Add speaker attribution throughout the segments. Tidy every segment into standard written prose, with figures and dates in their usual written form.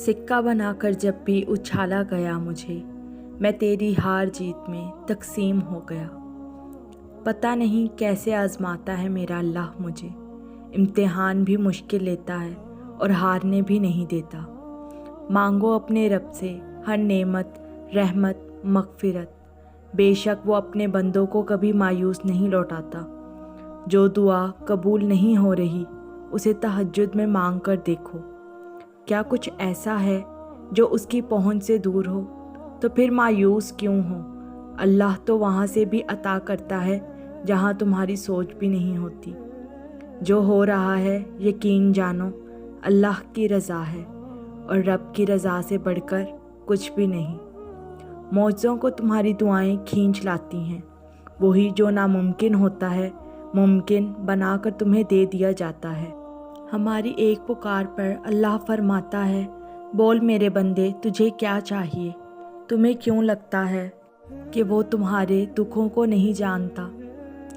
Speaker 1: सिक्का बनाकर जब भी उछाला गया मुझे, मैं तेरी हार जीत में तकसीम हो गया। पता नहीं कैसे आजमाता है मेरा अल्लाह मुझे, इम्तिहान भी मुश्किल लेता है और हारने भी नहीं देता। मांगो अपने रब से हर नेमत, रहमत, मग़फ़िरत, बेशक वो अपने बंदों को कभी मायूस नहीं लौटाता। जो दुआ कबूल नहीं हो रही उसे तहज्जुद में मांग कर देखो, क्या कुछ ऐसा है जो उसकी पहुंच से दूर हो? तो फिर मायूस क्यों हो? अल्लाह तो वहाँ से भी अता करता है जहाँ तुम्हारी सोच भी नहीं होती। जो हो रहा है यकीन जानो अल्लाह की रज़ा है और रब की रज़ा से बढ़कर कुछ भी नहीं। मौजों को तुम्हारी दुआएं खींच लाती हैं, वही जो नामुमकिन होता है मुमकिन बनाकर तुम्हें दे दिया जाता है। हमारी एक पुकार पर अल्लाह फरमाता है, बोल मेरे बंदे तुझे क्या चाहिए? तुम्हें क्यों लगता है कि वो तुम्हारे दुखों को नहीं जानता?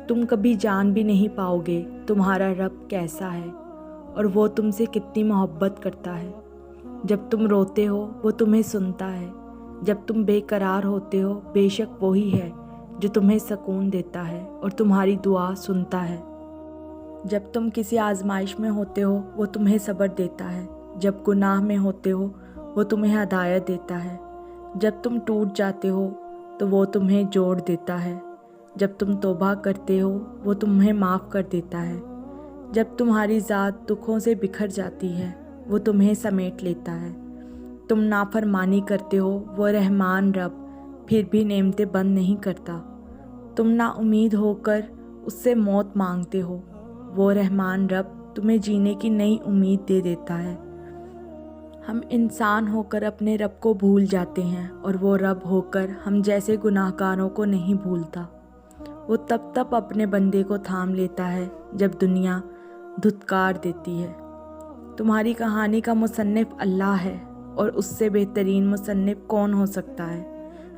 Speaker 1: तुम कभी जान भी नहीं पाओगे तुम्हारा रब कैसा है और वो तुमसे कितनी मोहब्बत करता है। जब तुम रोते हो वो तुम्हें सुनता है, जब तुम बेकरार होते हो बेशक वही है जो तुम्हें सुकून देता है और तुम्हारी दुआ सुनता है। जब तुम किसी आजमाइश में होते हो वो तुम्हें सब्र देता है, जब गुनाह में होते हो वो तुम्हें हिदायत देता है, जब तुम टूट जाते हो तो वो तुम्हें जोड़ देता है, जब तुम तौबा करते हो वो तुम्हें माफ़ कर देता है, जब तुम्हारी ज़ात दुखों से बिखर जाती है वो तुम्हें समेट लेता है। तुम नाफरमानी करते हो वो रहमान रब फिर भी नेमतें बंद नहीं करता। तुम ना उम्मीद होकर उससे मौत मांगते हो, वो रहमान रब तुम्हें जीने की नई उम्मीद दे देता है। हम इंसान होकर अपने रब को भूल जाते हैं और वो रब होकर हम जैसे गुनाहगारों को नहीं भूलता। वो तब अपने बंदे को थाम लेता है जब दुनिया धुतकार देती है। तुम्हारी कहानी का मुसन्निफ अल्लाह है और उससे बेहतरीन मुसन्निफ कौन हो सकता है?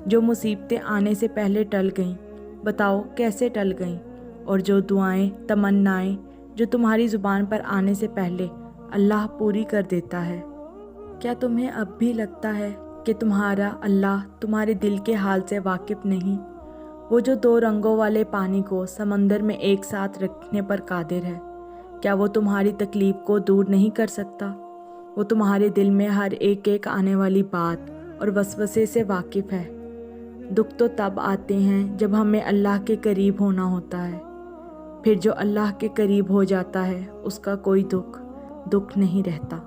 Speaker 1: जो मुसीबतें आने से पहले टल गईं, बताओ कैसे टल गईं? और जो दुआएं तमन्नाएं जो तुम्हारी ज़ुबान पर आने से पहले अल्लाह पूरी कर देता है। क्या तुम्हें अब भी लगता है कि तुम्हारा अल्लाह तुम्हारे दिल के हाल से वाकिफ़ नहीं? वो जो दो रंगों वाले पानी को समंदर में एक साथ रखने पर कादिर है, क्या वो तुम्हारी तकलीफ़ को दूर नहीं कर सकता? वो तुम्हारे दिल में हर एक आने वाली बात और वसवसे से वाकिफ़ है। दुख तो तब आते हैं जब हमें अल्लाह के करीब होना होता है, फिर जो अल्लाह के करीब हो जाता है उसका कोई दुख नहीं रहता।